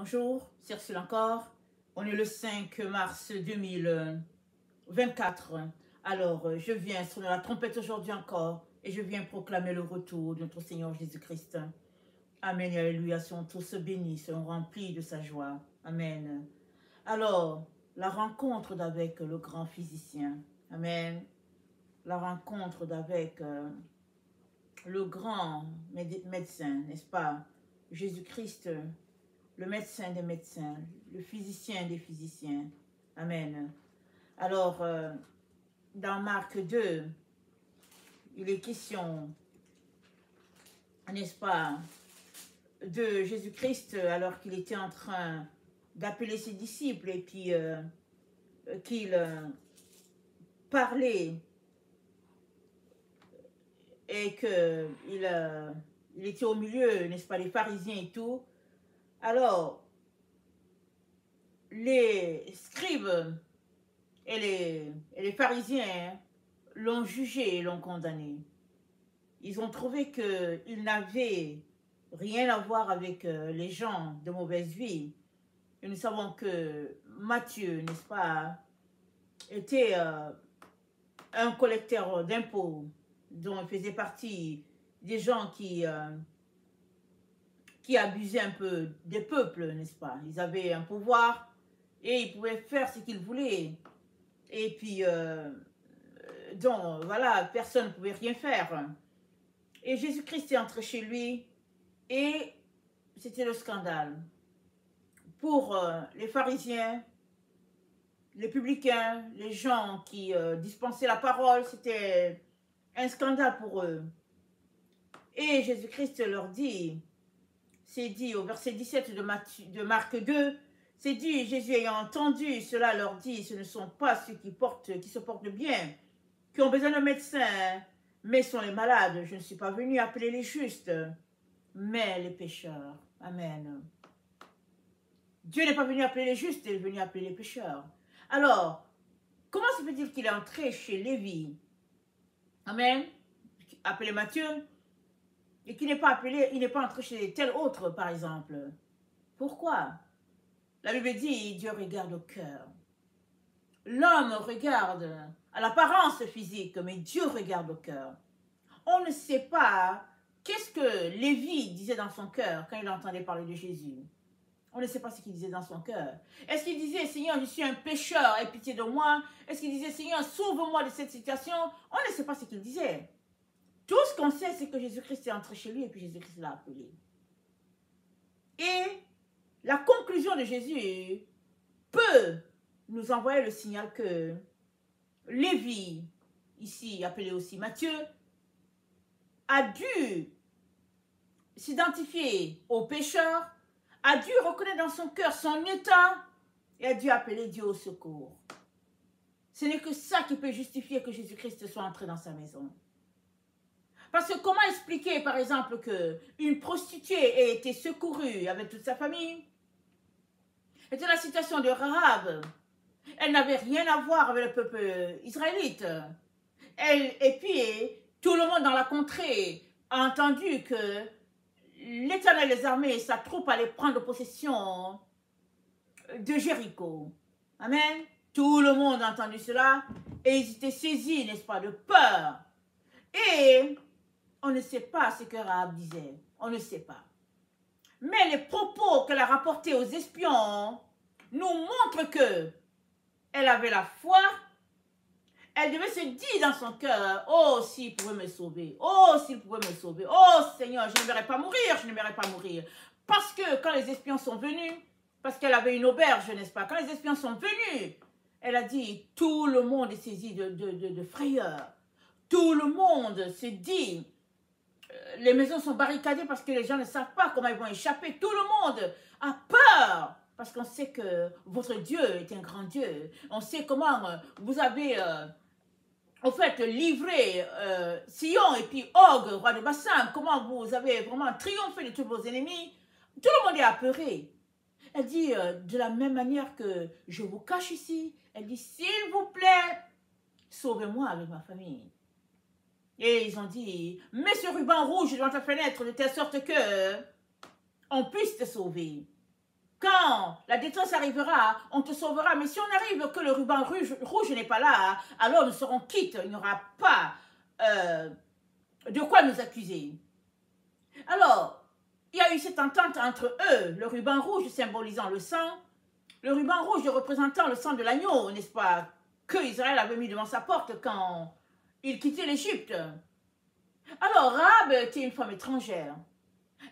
Bonjour, c'est Ursule encore. On est le 5 mars 2024. Alors, je viens sonner la trompette aujourd'hui encore et je viens proclamer le retour de notre Seigneur Jésus-Christ. Amen et alléluia, sont tous bénis, sont remplis de sa joie. Amen. Alors, la rencontre d'avec le grand physicien. Amen. La rencontre d'avec le grand médecin, n'est-ce pas? Jésus-Christ, le médecin des médecins, le physicien des physiciens. Amen. Alors, dans Marc 2, il est question, n'est-ce pas, de Jésus-Christ alors qu'il était en train d'appeler ses disciples et puis qu'il parlait et qu'il il était au milieu, n'est-ce pas, les pharisiens et tout. Alors, les scribes et les pharisiens l'ont jugé et l'ont condamné. Ils ont trouvé qu'il n'avait rien à voir avec les gens de mauvaise vie. Et nous savons que Matthieu, n'est-ce pas, était un collecteur d'impôts, dont il faisait partie des gens qui abusaient un peu des peuples, n'est-ce pas? Ils avaient un pouvoir et ils pouvaient faire ce qu'ils voulaient. Et puis, donc, voilà, personne ne pouvait rien faire. Et Jésus-Christ est entré chez lui et c'était le scandale. Pour les pharisiens, les publicains, les gens qui dispensaient la parole, c'était un scandale pour eux. Et Jésus-Christ leur dit, c'est dit au verset 17 de Marc 2, c'est dit, Jésus ayant entendu cela leur dit, ce ne sont pas ceux qui se portent bien, qui ont besoin d'un médecin, mais sont les malades. Je ne suis pas venu appeler les justes, mais les pécheurs. Amen. Dieu n'est pas venu appeler les justes, il est venu appeler les pécheurs. Alors, comment se fait-il qu'il est entré chez Lévi? Amen. Appelé Matthieu, et qu'il n'est pas appelé, il n'est pas entré chez tel autre, par exemple. Pourquoi? La Bible dit, Dieu regarde au cœur. L'homme regarde à l'apparence physique, mais Dieu regarde au cœur. On ne sait pas qu'est-ce que Lévi disait dans son cœur quand il entendait parler de Jésus. On ne sait pas ce qu'il disait dans son cœur. Est-ce qu'il disait, Seigneur, je suis un pécheur, aie pitié de moi? Est-ce qu'il disait, Seigneur, sauve-moi de cette situation? On ne sait pas ce qu'il disait. Tout ce qu'on sait, c'est que Jésus-Christ est entré chez lui et puis Jésus-Christ l'a appelé. Et la conclusion de Jésus peut nous envoyer le signal que Lévi, ici appelé aussi Matthieu, a dû s'identifier au pécheur, a dû reconnaître dans son cœur son état et a dû appeler Dieu au secours. Ce n'est que ça qui peut justifier que Jésus-Christ soit entré dans sa maison. Parce que comment expliquer, par exemple, qu'une prostituée ait été secourue avec toute sa famille? C'était la situation de Rahab. Elle n'avait rien à voir avec le peuple israélite. Et puis, tout le monde dans la contrée a entendu que l'Éternel des armées et sa troupe allaient prendre possession de Jéricho. Amen. Tout le monde a entendu cela et ils étaient saisis, n'est-ce pas, de peur. Et on ne sait pas ce que Rahab disait. On ne sait pas. Mais les propos qu'elle a rapportés aux espions nous montrent que elle avait la foi. Elle devait se dire dans son cœur, oh, s'il pouvait me sauver, oh, s'il pouvait me sauver, oh, Seigneur, je n'aimerais pas mourir, je n'aimerais pas mourir. Parce que quand les espions sont venus, parce qu'elle avait une auberge, n'est-ce pas, quand les espions sont venus, elle a dit, tout le monde est saisi de frayeur. Tout le monde se dit, les maisons sont barricadées parce que les gens ne savent pas comment ils vont échapper. Tout le monde a peur. Parce qu'on sait que votre Dieu est un grand Dieu. On sait comment vous avez, en fait, livré Sion et puis Og, roi de Bassan. Comment vous avez vraiment triomphé de tous vos ennemis. Tout le monde est apeuré. Elle dit, de la même manière que je vous cache ici, elle dit, s'il vous plaît, sauvez-moi avec ma famille. Et ils ont dit, mets ce ruban rouge devant ta fenêtre de telle sorte que on puisse te sauver. Quand quand la détresse arrivera, on te sauvera. Mais si on arrive que le ruban rouge n'est pas là, alors nous serons quittes. Il n'y aura pas de quoi nous accuser. Alors, il y a eu cette entente entre eux, le ruban rouge symbolisant le sang, le ruban rouge représentant le sang de l'agneau, n'est-ce pas, que Israël avait mis devant sa porte quand il quittait l'Égypte. Alors, Rahab était une femme étrangère.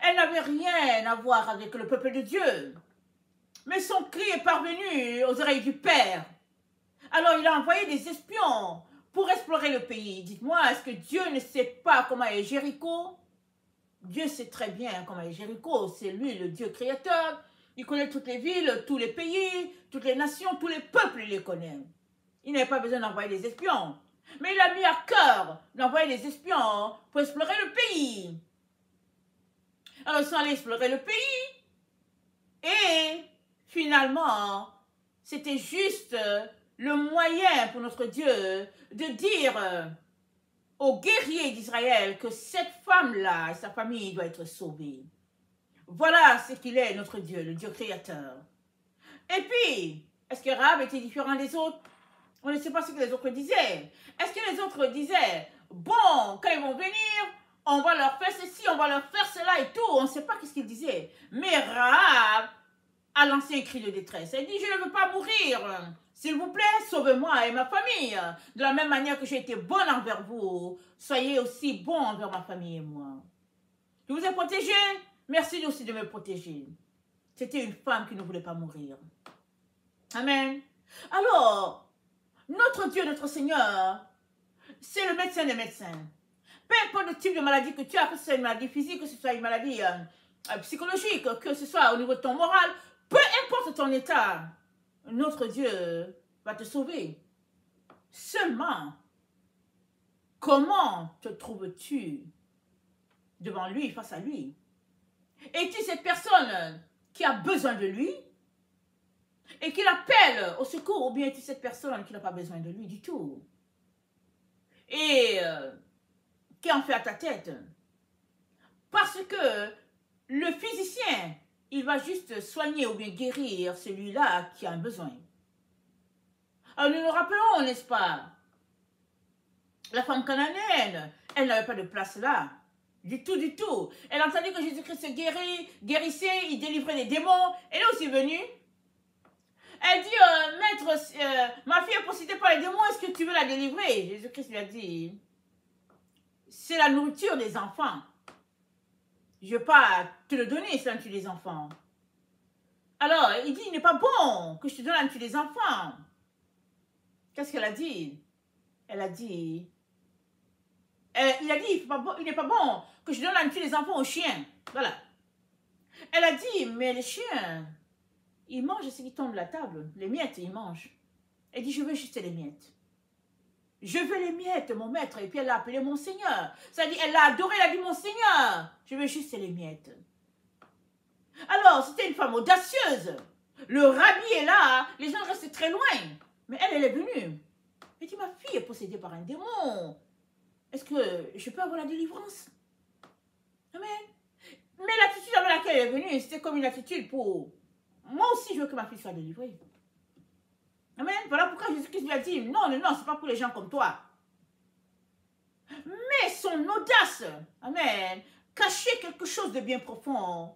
Elle n'avait rien à voir avec le peuple de Dieu. Mais son cri est parvenu aux oreilles du Père. Alors, il a envoyé des espions pour explorer le pays. Dites-moi, est-ce que Dieu ne sait pas comment est Jéricho? Dieu sait très bien comment est Jéricho. C'est lui, le Dieu créateur. Il connaît toutes les villes, tous les pays, toutes les nations, tous les peuples, il les connaît. Il n'avait pas besoin d'envoyer des espions. Mais il a mis à cœur d'envoyer des espions pour explorer le pays. Alors, ils sont allés explorer le pays. Et finalement, c'était juste le moyen pour notre Dieu de dire aux guerriers d'Israël que cette femme-là et sa famille doit être sauvée. Voilà ce qu'il est, notre Dieu, le Dieu créateur. Et puis, est-ce que Rahab était différent des autres? On ne sait pas ce que les autres disaient. Est-ce que les autres disaient, bon, quand ils vont venir, on va leur faire ceci, on va leur faire cela et tout. On ne sait pas ce qu'ils disaient. Mais Rahab a lancé un cri de détresse. Elle dit, je ne veux pas mourir. S'il vous plaît, sauvez-moi et ma famille. De la même manière que j'ai été bonne envers vous, soyez aussi bon envers ma famille et moi. Je vous ai protégé. Merci aussi de me protéger. C'était une femme qui ne voulait pas mourir. Amen. Alors, notre Dieu, notre Seigneur, c'est le médecin des médecins. Peu importe le type de maladie que tu as, que ce soit une maladie physique, que ce soit une maladie psychologique, que ce soit au niveau de ton moral, peu importe ton état, notre Dieu va te sauver. Seulement, comment te trouves-tu devant lui, face à lui? Es-tu cette personne qui a besoin de lui et qui l'appelle au secours, ou bien es-tu cette personne qui n'a pas besoin de lui du tout et qui en fait à ta tête? Parce que le physicien, il va juste soigner ou bien guérir celui-là qui a un besoin. Alors nous nous rappelons, n'est-ce pas, la femme cananéenne, elle n'avait pas de place là. Du tout, du tout. Elle a entendu que Jésus-Christ guérissait, il délivrait les démons. Elle est aussi venue. Elle dit, maître, ma fille est possédée par les démons, est-ce que tu veux la délivrer? Jésus-Christ lui a dit, c'est la nourriture des enfants. Je ne vais pas te le donner, c'est la nourriture des enfants. Alors, il dit, il n'est pas bon que je te donne la nourriture des enfants. Qu'est-ce qu'elle a dit? Elle a dit, il a dit, il n'est pas bon que je donne la nourriture des enfants aux chiens. Voilà. Elle a dit, mais les chiens, ils mangent ce qui tombe de la table. Les miettes, ils mangent. Elle dit, je veux juste les miettes. Je veux les miettes, mon maître. Et puis elle l'a appelé mon Seigneur. Ça dit, elle l'a adoré, elle a dit, mon Seigneur, je veux juste les miettes. Alors, c'était une femme audacieuse. Le rabbi est là, les gens restent très loin. Mais elle est venue. Elle dit, ma fille est possédée par un démon. Est-ce que je peux avoir la délivrance? Amen. Mais l'attitude avec laquelle elle est venue, c'était comme une attitude pour... Moi aussi, je veux que ma fille soit délivrée. Amen. Voilà pourquoi Jésus-Christ lui a dit, non, non, non, ce n'est pas pour les gens comme toi. Mais son audace, amen, cachait quelque chose de bien profond.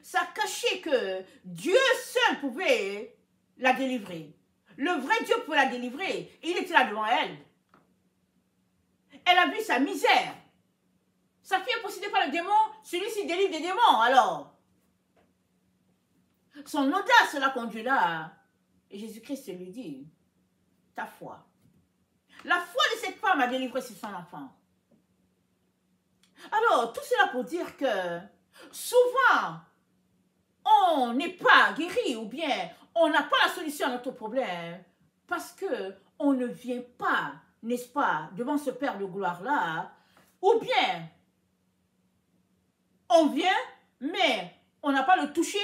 Ça cachait que Dieu seul pouvait la délivrer. Le vrai Dieu pouvait la délivrer. Et il était là devant elle. Elle a vu sa misère. Sa fille est possédée par le démon, celui-ci délivre des démons. Alors, son audace l'a conduit là. Et Jésus-Christ lui dit, ta foi. La foi de cette femme a délivré son enfant. Alors, tout cela pour dire que souvent, on n'est pas guéri ou bien on n'a pas la solution à notre problème parce qu'on ne vient pas, n'est-ce pas, devant ce Père de gloire-là, ou bien on vient, mais on n'a pas le toucher,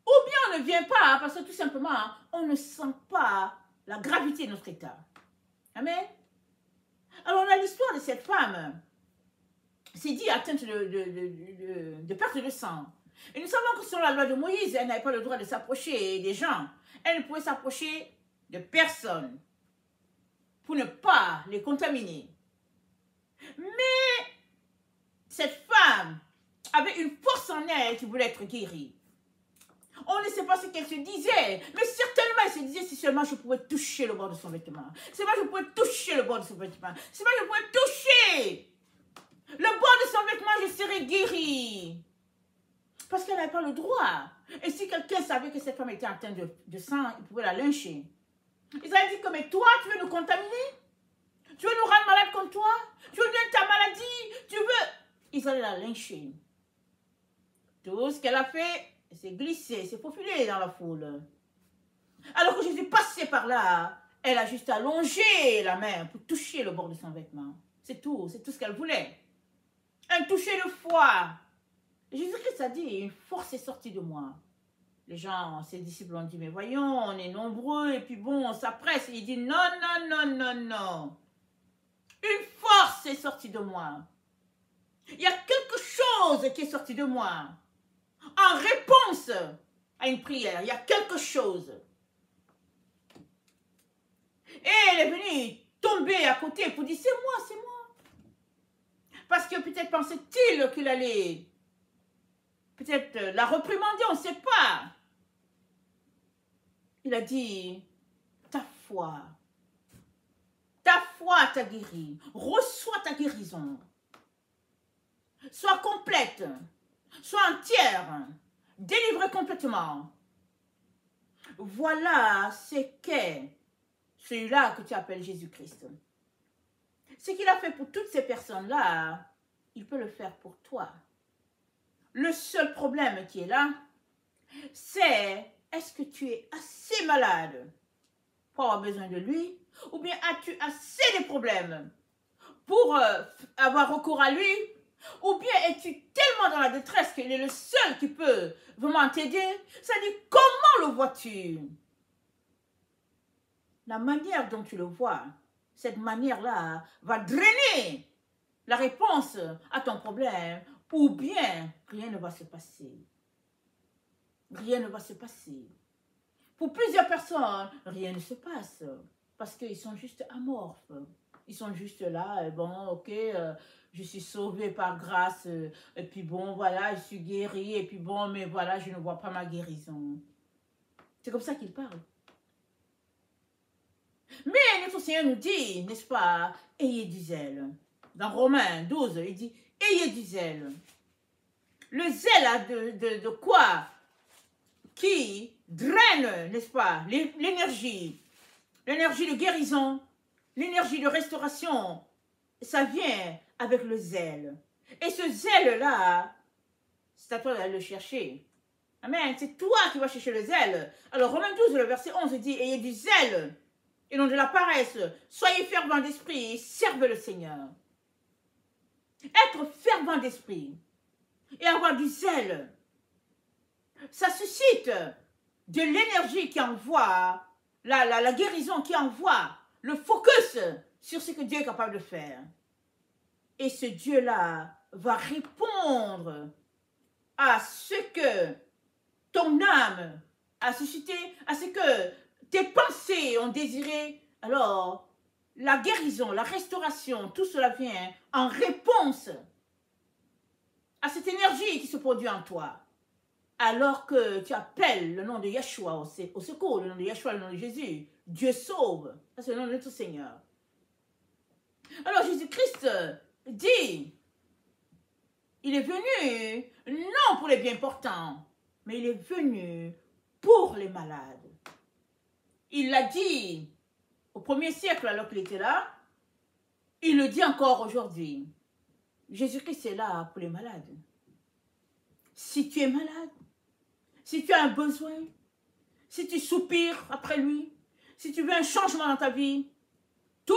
ou bien on ne vient pas parce que tout simplement, on ne sent pas la gravité de notre état. Amen. Alors, on a l'histoire de cette femme, c'est dit atteinte de perte de sang. Et nous savons que selon la loi de Moïse, elle n'avait pas le droit de s'approcher des gens. Elle ne pouvait s'approcher de personne pour ne pas les contaminer. Mais cette femme avait une force en elle qui voulait être guérie. On ne sait pas ce qu'elle se disait, mais certainement elle se disait si seulement je pouvais toucher le bord de son vêtement. Si seulement je pouvais toucher le bord de son vêtement. Si seulement je pouvais toucher le bord de son vêtement, je serais guérie. Parce qu'elle n'avait pas le droit. Et si quelqu'un savait que cette femme était atteinte de sang, il pouvait la lyncher. Ils avaient dit que, mais toi, tu veux nous contaminer? Tu veux nous rendre malades comme toi? Tu veux donner ta maladie? Tu veux... Ils allaient la lyncher. Tout ce qu'elle a fait, elle s'est glissée, s'est faufilée dans la foule. Alors que Jésus passait par là, elle a juste allongé la main pour toucher le bord de son vêtement. C'est tout ce qu'elle voulait. Un toucher de foi. Jésus-Christ a dit, une force est sortie de moi. Les gens, ses disciples ont dit, mais voyons, on est nombreux, et puis bon, on s'appresse. Il dit, non, non, non, non, non. Une force est sortie de moi. Il y a quelque chose qui est sorti de moi. En réponse à une prière, il y a quelque chose. Et elle est venue tomber à côté pour dire, c'est moi, c'est moi. Parce que peut-être pensait-il qu'il allait peut-être la réprimander, on ne sait pas. Il a dit, ta foi t'a guéri. Reçois ta guérison. Sois complète. Sois entière. Délivrée complètement. Voilà ce qu'est celui-là que tu appelles Jésus-Christ. Ce qu'il a fait pour toutes ces personnes-là, il peut le faire pour toi. Le seul problème qui est là, c'est est-ce que tu es assez malade pour avoir besoin de lui, ou bien as-tu assez de problèmes pour avoir recours à lui, ou bien es-tu tellement dans la détresse qu'il est le seul qui peut vraiment t'aider? C'est-à-dire, comment le vois-tu? La manière dont tu le vois, cette manière-là va drainer la réponse à ton problème, ou bien rien ne va se passer. Rien ne va se passer. Pour plusieurs personnes, rien ne se passe. Parce qu'ils sont juste amorphes. Ils sont juste là, et bon, ok, je suis sauvée par grâce, et puis bon, voilà, je suis guérie, et puis bon, mais voilà, je ne vois pas ma guérison. C'est comme ça qu'ils parlent. Mais notre Seigneur nous dit, n'est-ce pas, ayez du zèle. Dans Romains 12, il dit, ayez du zèle. Le zèle a de quoi? Qui draine, n'est-ce pas, l'énergie de guérison, l'énergie de restauration, ça vient avec le zèle. Et ce zèle-là, c'est à toi d'aller le chercher. Amen, c'est toi qui vas chercher le zèle. Alors, Romains 12, le verset 11 dit, ayez du zèle et non de la paresse. Soyez fervents d'esprit et servez le Seigneur. Être fervent d'esprit et avoir du zèle, ça suscite de l'énergie qui envoie, la guérison qui envoie, le focus sur ce que Dieu est capable de faire. Et ce Dieu-là va répondre à ce que ton âme a suscité, à ce que tes pensées ont désiré. Alors, la guérison, la restauration, tout cela vient en réponse à cette énergie qui se produit en toi. Alors que tu appelles le nom de Yeshua au secours, le nom de Yeshua, le nom de Jésus, Dieu sauve. Ça, c'est le nom de notre Seigneur. Alors, Jésus-Christ dit, il est venu, non pour les bien portants, mais il est venu pour les malades. Il l'a dit au 1er siècle alors qu'il était là, il le dit encore aujourd'hui. Jésus-Christ est là pour les malades. Si tu es malade, si tu as un besoin, si tu soupires après lui, si tu veux un changement dans ta vie, tout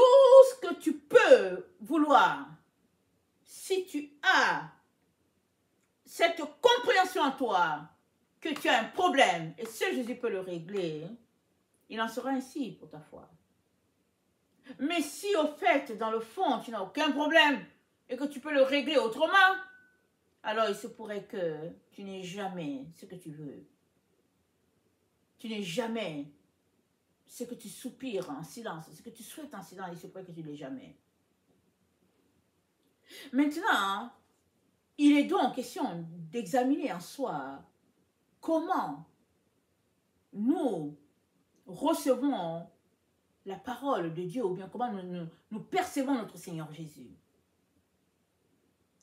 ce que tu peux vouloir, si tu as cette compréhension en toi que tu as un problème et seul Jésus peut le régler, il en sera ainsi pour ta foi. Mais si au fait, dans le fond, tu n'as aucun problème et que tu peux le régler autrement, alors il se pourrait que tu n'aies jamais ce que tu veux. Tu n'aies jamais ce que tu soupires en silence, ce que tu souhaites en silence, il se pourrait que tu ne l'aies jamais. Maintenant, il est donc question d'examiner en soi comment nous recevons la parole de Dieu ou bien comment nous percevons notre Seigneur Jésus.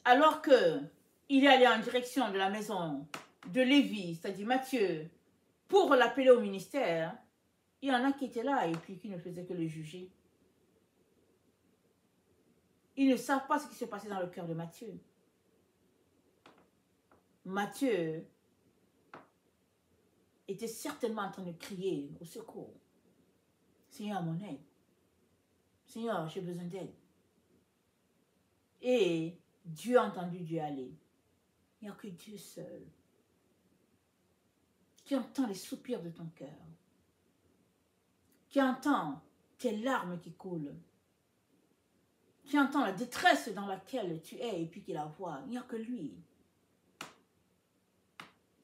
Alors qu'il est allé en direction de la maison de Lévi, c'est-à-dire Matthieu, pour l'appeler au ministère, il y en a qui étaient là et puis qui ne faisaient que le juger. Ils ne savent pas ce qui se passait dans le cœur de Matthieu. Matthieu était certainement en train de crier au secours. Seigneur, mon aide. Seigneur, j'ai besoin d'aide. Et Dieu a entendu Dieu aller. Il n'y a que Dieu seul qui entend les soupirs de ton cœur, qui entend tes larmes qui coulent, qui entend la détresse dans laquelle tu es et puis qui la voit. Il n'y a que lui.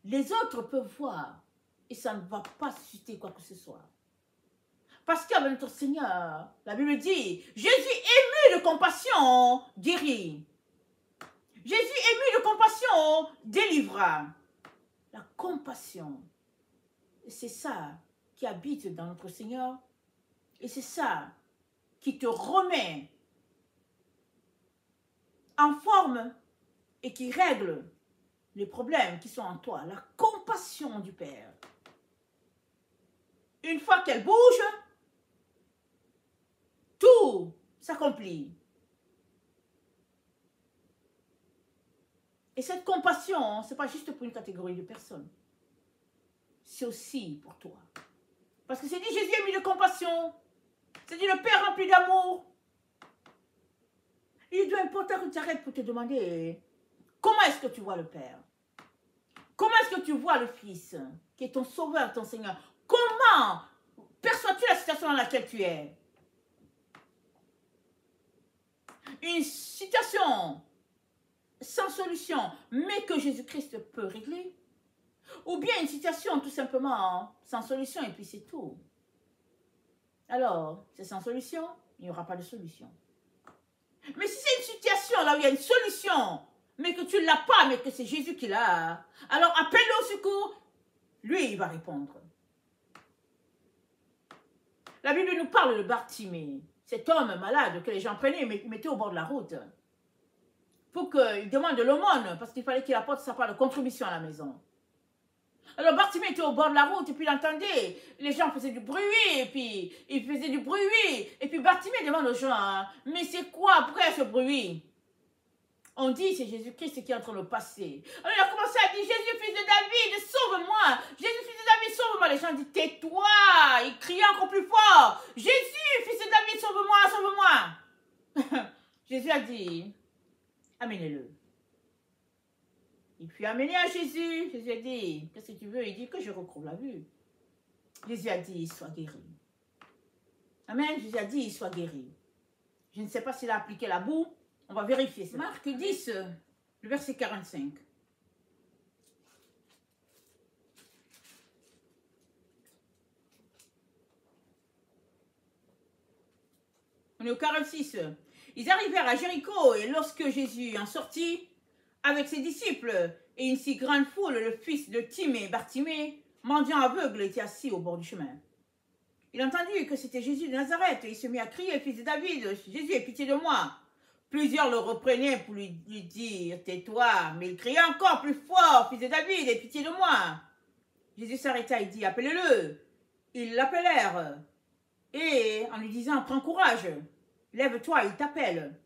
Les autres peuvent voir et ça ne va pas susciter quoi que ce soit. Parce qu'avec notre Seigneur, la Bible dit, Jésus ému de compassion guérit. Jésus ému de compassion délivra. La compassion, c'est ça qui habite dans notre Seigneur et c'est ça qui te remet en forme et qui règle les problèmes qui sont en toi. La compassion du Père. Une fois qu'elle bouge, tout s'accomplit. Et cette compassion, ce n'est pas juste pour une catégorie de personnes. C'est aussi pour toi. Parce que c'est dit Jésus est mis de compassion. C'est dit le Père rempli d'amour. Il doit importer que tu arrêtes pour te demander comment est-ce que tu vois le Père? Comment est-ce que tu vois le Fils qui est ton Sauveur, ton Seigneur? Comment perçois-tu la situation dans laquelle tu es? Une situation sans solution, mais que Jésus-Christ peut régler? Ou bien une situation tout simplement sans solution et puis c'est tout? Alors, c'est sans solution, il n'y aura pas de solution. Mais si c'est une situation là où il y a une solution, mais que tu ne l'as pas, mais que c'est Jésus qui l'a, alors appelle-le au secours, lui il va répondre. La Bible nous parle de Bartimée, cet homme malade que les gens prenaient et mettaient au bord de la route pour qu'il demande de l'aumône, parce qu'il fallait qu'il apporte sa part de contribution à la maison. Alors Bartimée était au bord de la route et puis il entendait, les gens faisaient du bruit et puis il faisait du bruit et puis Bartimée demande aux gens, mais c'est quoi après ce bruit? On dit c'est Jésus-Christ qui est en train de passer. Alors il a commencé à dire Jésus fils de David, sauve-moi. Jésus fils de David, sauve-moi. Les gens disent tais-toi. Il criait encore plus fort. Jésus fils de David, sauve-moi, sauve-moi. Jésus a dit amenez-le. Il fut amené à Jésus. Jésus a dit qu'est-ce que tu veux? Il dit que je retrouve la vue. Jésus a dit sois guéri. Amen. Jésus a dit sois guéri. Je ne sais pas s'il a appliqué la boue. On va vérifier ça. Marc 10, le verset 45. On est au 46. Ils arrivèrent à Jéricho et lorsque Jésus en sortit avec ses disciples et une si grande foule, le fils de Timée, Bartimée, mendiant aveugle, était assis au bord du chemin. Il entendit que c'était Jésus de Nazareth et il se mit à crier, fils de David, Jésus, aie pitié de moi. Plusieurs le reprenaient pour lui dire, tais-toi, mais il criait encore plus fort, fils de David, aie pitié de moi. Jésus s'arrêta et dit, appelez-le. Ils l'appelèrent et en lui disant, prends courage, lève-toi, il t'appelle.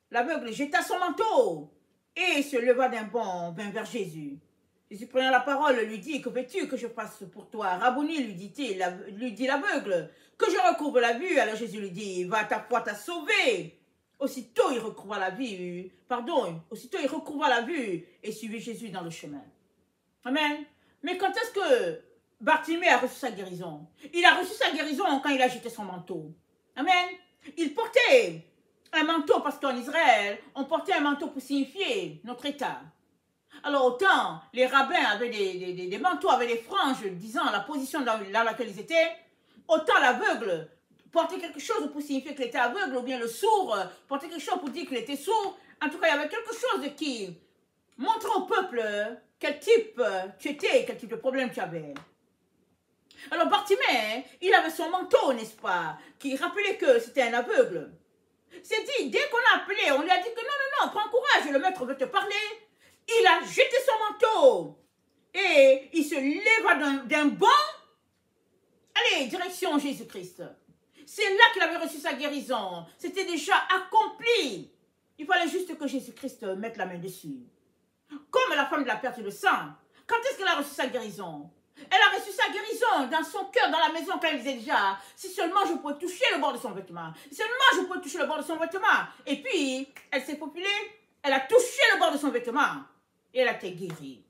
L'aveugle jeta son manteau et se leva d'un bond, vint vers Jésus. Jésus prenant la parole lui dit, que veux-tu que je fasse pour toi? Rabouni, lui dit l'aveugle, que je recouvre la vue. Alors Jésus lui dit, va, ta foi t'a sauvé. Aussitôt il recouvra la vue, aussitôt il recouvra la vue et suivit Jésus dans le chemin. Amen. Mais quand est-ce que Bartimée a reçu sa guérison? Il a reçu sa guérison quand il a jeté son manteau. Amen. Il portait un manteau parce qu'en Israël, on portait un manteau pour signifier notre état. Alors autant les rabbins avaient des manteaux, avaient des franges disant la position dans laquelle ils étaient, autant l'aveugle portait quelque chose pour signifier qu'il était aveugle, ou bien le sourd portait quelque chose pour dire qu'il était sourd. En tout cas, il y avait quelque chose qui montrait au peuple quel type tu étais, quel type de problème tu avais. Alors Bartimée, il avait son manteau, n'est-ce pas, qui rappelait que c'était un aveugle. C'est dit, dès qu'on l'a appelé, on lui a dit que non, prends courage, le maître veut te parler. Il a jeté son manteau et il se leva d'un bond. Allez, direction Jésus-Christ. C'est là qu'il avait reçu sa guérison. C'était déjà accompli. Il fallait juste que Jésus-Christ mette la main dessus. Comme la femme de la perte de sang. Quand est-ce qu'elle a reçu sa guérison? Elle a reçu sa guérison dans son cœur, dans la maison, quand elle disait déjà, si seulement je pouvais toucher le bord de son vêtement, si seulement je pouvais toucher le bord de son vêtement. Et puis, elle s'est populée, elle a touché le bord de son vêtement et elle a été guérie.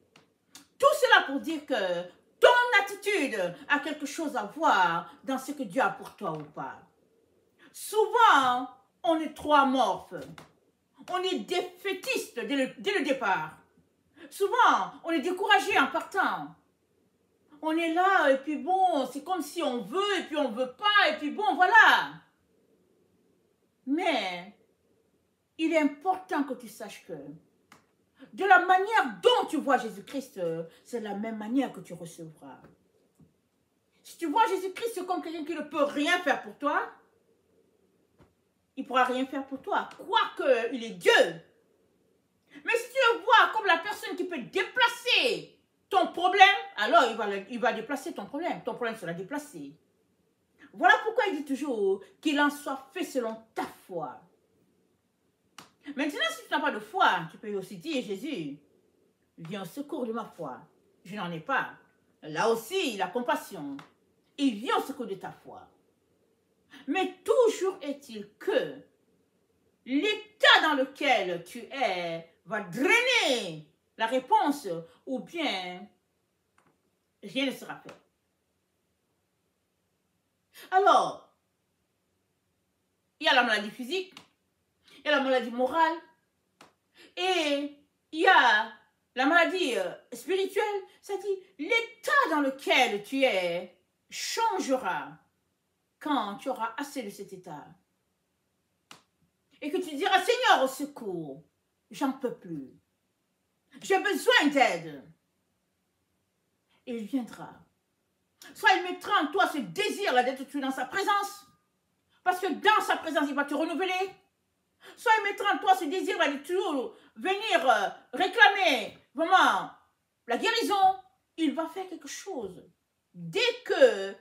Tout cela pour dire que ton attitude a quelque chose à voir dans ce que Dieu a pour toi ou pas. Souvent, on est trop amorphe. On est défaitiste dès le départ. Souvent, on est découragé en partant. On est là, et puis bon, c'est comme si on veut, et puis on ne veut pas, et puis bon, voilà. Mais, il est important que tu saches que, de la manière dont tu vois Jésus-Christ, c'est de la même manière que tu recevras. Si tu vois Jésus-Christ comme quelqu'un qui ne peut rien faire pour toi, il ne pourra rien faire pour toi, quoique il est Dieu. Mais si tu le vois comme la personne qui peut déplacer ton problème, alors il va déplacer ton problème. Ton problème sera déplacé. Voilà pourquoi il dit toujours qu'il en soit fait selon ta foi. Maintenant, si tu n'as pas de foi, tu peux aussi dire, Jésus, viens au secours de ma foi. Je n'en ai pas. Là aussi, la compassion. Il vient au secours de ta foi. Mais toujours est-il que l'état dans lequel tu es va drainer la réponse ou bien rien ne sera fait. Alors, il y a la maladie physique, il y a la maladie morale et il y a la maladie spirituelle. C'est-à-dire, l'état dans lequel tu es changera quand tu auras assez de cet état. Et que tu diras, Seigneur, au secours, j'en peux plus. J'ai besoin d'aide. Et il viendra. Soit il mettra en toi ce désir-là d'être toujours dans sa présence. Parce que dans sa présence, il va te renouveler. Soit il mettra en toi ce désir-là de toujours venir réclamer vraiment la guérison. Il va faire quelque chose. Dès que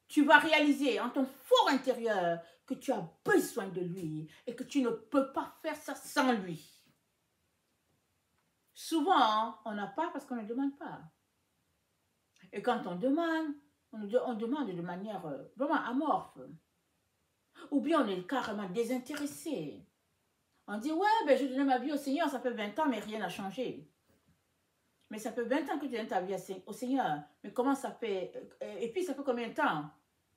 tu vas réaliser en ton fort intérieur que tu as besoin de lui et que tu ne peux pas faire ça sans lui. Souvent, on n'a pas parce qu'on ne demande pas. Et quand on demande, on demande de manière vraiment amorphe. Ou bien on est carrément désintéressé. On dit, ouais, ben, je donnais ma vie au Seigneur, ça fait 20 ans, mais rien n'a changé. Mais ça fait 20 ans que tu donnes ta vie au Seigneur. Mais comment ça fait? Et puis ça fait combien de temps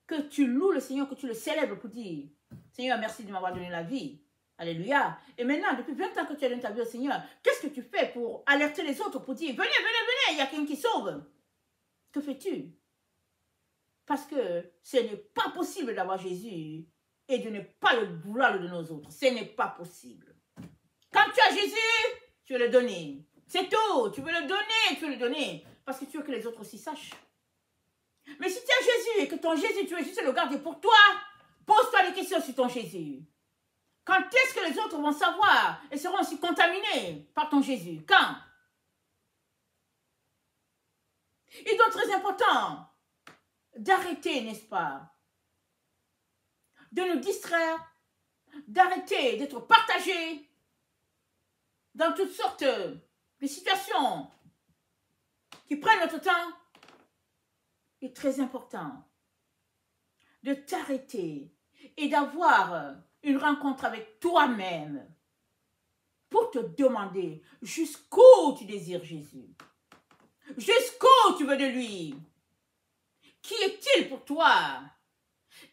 que tu loues le Seigneur, que tu le célèbres pour dire, Seigneur, merci de m'avoir donné la vie. Alléluia. Et maintenant, depuis 20 ans que tu as donné ta vie au Seigneur, qu'est-ce que tu fais pour alerter les autres, pour dire, venez, il y a quelqu'un qui sauve? Que fais-tu? Parce que ce n'est pas possible d'avoir Jésus et de ne pas le vouloir le donner aux autres. Ce n'est pas possible. Quand tu as Jésus, tu veux le donner. C'est tout. Tu veux le donner. Parce que tu veux que les autres aussi sachent. Mais si tu as Jésus et que ton Jésus, tu veux juste le garder pour toi, pose-toi des questions sur ton Jésus. Quand est-ce que les autres vont savoir et seront aussi contaminés par ton Jésus? Quand? Il est donc très important d'arrêter, n'est-ce pas, de nous distraire, d'arrêter d'être partagés dans toutes sortes de situations qui prennent notre temps. Il est très important de t'arrêter et d'avoir une rencontre avec toi-même pour te demander jusqu'où tu désires Jésus. Jusqu'où tu veux de lui? Qui est-il pour toi?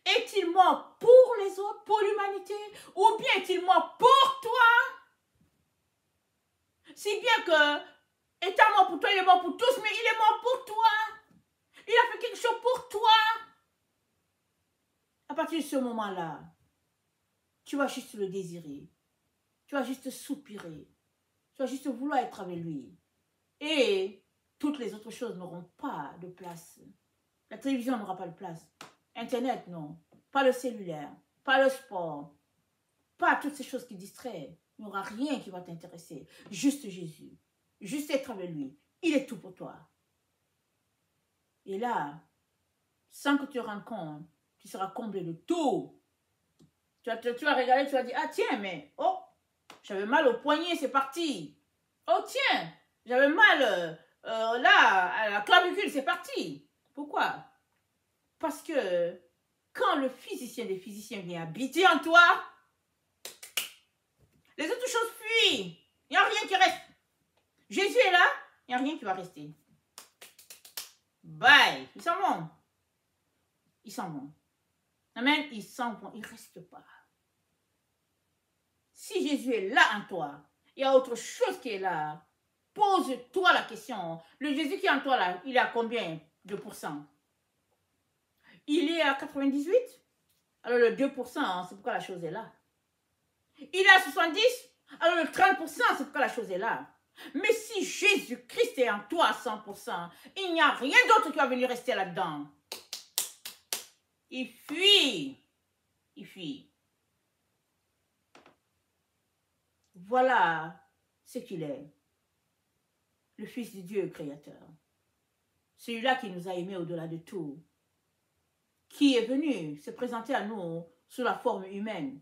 Est-il mort pour les autres, pour l'humanité? Ou bien est-il mort pour toi? Si bien que est mort pour toi, il est mort pour tous, mais il est mort pour toi. Il a fait quelque chose pour toi. À partir de ce moment-là, tu vas juste le désirer. Tu vas juste soupirer. Tu vas juste vouloir être avec lui. Et toutes les autres choses n'auront pas de place. La télévision n'aura pas de place. Internet, non. Pas le cellulaire. Pas le sport. Pas toutes ces choses qui distraient. Il n'y aura rien qui va t'intéresser. Juste Jésus. Juste être avec lui. Il est tout pour toi. Et là, sans que tu te rendes compte, tu seras comblé de tout. Tu vas regarder, tu vas dire, ah tiens, mais, oh, j'avais mal au poignet, c'est parti. Oh tiens, j'avais mal là, à la clavicule, c'est parti. Pourquoi? Parce que quand le physicien des physiciens vient habiter en toi, les autres choses fuient. Il n'y a rien qui reste. Jésus est là, il n'y a rien qui va rester. Bye. Ils s'en vont. Ils s'en vont. Amen. Ils s'en vont. Ils ne restent pas. Si Jésus est là en toi, il y a autre chose qui est là. Pose-toi la question. Le Jésus qui est en toi là, il est à combien de pourcents? Il est à 98? Alors le 2%, hein, c'est pourquoi la chose est là. Il est à 70? Alors le 30%, c'est pourquoi la chose est là. Mais si Jésus-Christ est en toi à 100%, il n'y a rien d'autre qui va venir rester là-dedans. Il fuit. Il fuit. Voilà ce qu'il est. Le Fils de Dieu créateur. Celui-là qui nous a aimés au-delà de tout. Qui est venu se présenter à nous sous la forme humaine.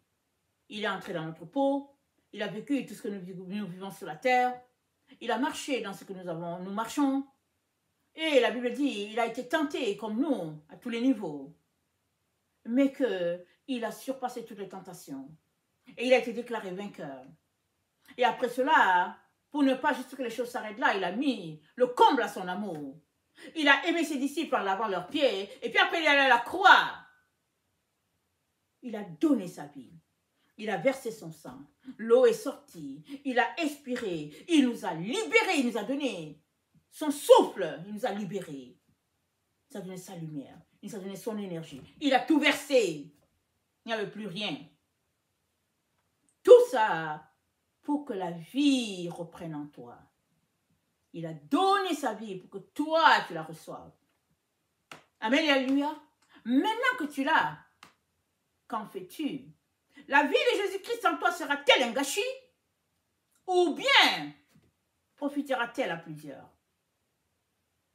Il est entré dans notre peau. Il a vécu tout ce que nous vivons sur la terre. Il a marché dans ce que nous marchons. Et la Bible dit, il a été tenté comme nous, à tous les niveaux. Mais qu'il a surpassé toutes les tentations. Et il a été déclaré vainqueur. Et après cela, pour ne pas juste que les choses s'arrêtent là, il a mis le comble à son amour. Il a aimé ses disciples en lavant leurs pieds. Et puis après, il est allé à la croix. Il a donné sa vie. Il a versé son sang. L'eau est sortie. Il a expiré. Il nous a libérés. Il nous a donné son souffle. Il nous a libérés. Il nous a donné sa lumière. Il nous a donné son énergie. Il a tout versé. Il n'y avait plus rien. Tout ça pour que la vie reprenne en toi. Il a donné sa vie pour que toi, tu la reçoives. Amen, alléluia. Maintenant que tu l'as, qu'en fais-tu? La vie de Jésus-Christ en toi sera-t-elle un gâchis? Ou bien profitera-t-elle à plusieurs?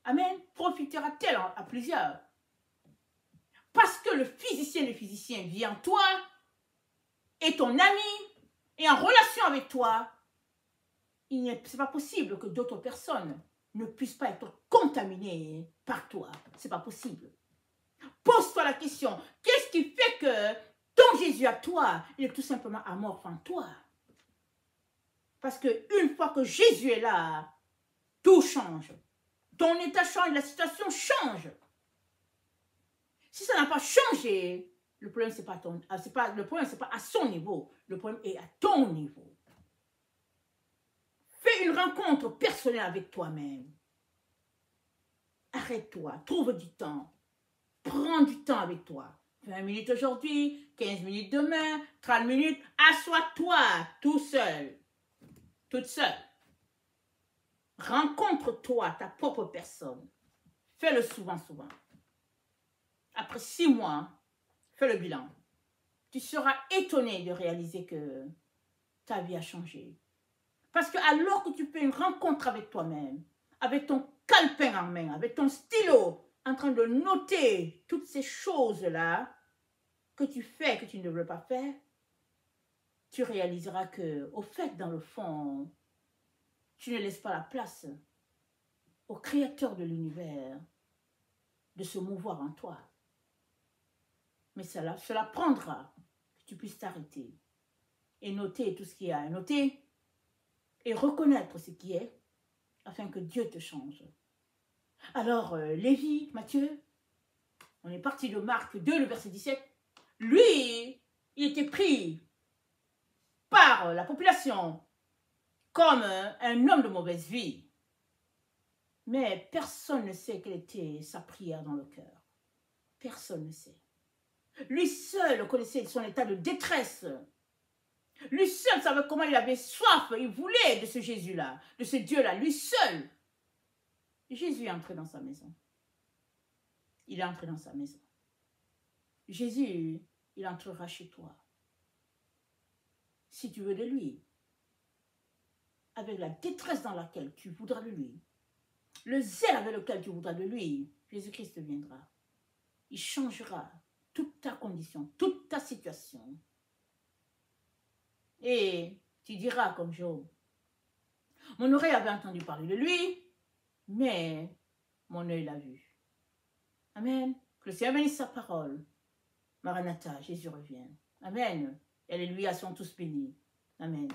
Amen. Profitera-t-elle à plusieurs? Parce que le physicien des physiciens vit en toi, est ton ami, est en relation avec toi. Ce n'est pas possible que d'autres personnes ne puissent pas être contaminées par toi. Ce n'est pas possible. Pose-toi la question, qu'est-ce qui fait que ton Jésus à toi, il est tout simplement amorphe en toi? Parce qu'une fois que Jésus est là, tout change. Ton état change, la situation change. Si ça n'a pas changé, le problème, ce n'est pas à son niveau. Le problème est à ton niveau. Fais une rencontre personnelle avec toi-même. Arrête-toi, trouve du temps. Prends du temps avec toi. 20 minutes aujourd'hui, 15 minutes demain, 30 minutes. Assois-toi tout seul, toute seule. Rencontre-toi, ta propre personne. Fais-le souvent, souvent. Après 6 mois, fais le bilan. Tu seras étonné de réaliser que ta vie a changé. Parce que alors que tu fais une rencontre avec toi-même, avec ton calepin en main, avec ton stylo, en train de noter toutes ces choses-là que tu fais, que tu ne devrais pas faire, tu réaliseras que, au fait, dans le fond, tu ne laisses pas la place au Créateur de l'univers de se mouvoir en toi. Mais cela prendra que tu puisses t'arrêter et noter tout ce qu'il y a à noter et reconnaître ce qui est afin que Dieu te change. Alors, Lévi, Matthieu, on est parti de Marc 2, le verset 17. Lui, il était pris par la population comme un homme de mauvaise vie. Mais personne ne sait quelle était sa prière dans le cœur. Personne ne sait. Lui seul connaissait son état de détresse. Lui seul savait comment il avait soif, il voulait de ce Jésus-là, de ce Dieu-là, lui seul. Jésus est entré dans sa maison. Il est entré dans sa maison. Jésus, il entrera chez toi. Si tu veux de lui, avec la détresse dans laquelle tu voudras de lui, le zèle avec lequel tu voudras de lui, Jésus-Christ viendra. Il changera toute ta condition, toute ta situation. Et tu diras comme Job, mon oreille avait entendu parler de lui, mais mon œil l'a vu. Amen. Que le Seigneur bénisse sa parole. Maranatha, Jésus revient. Amen. Et les lui sont tous bénis. Amen.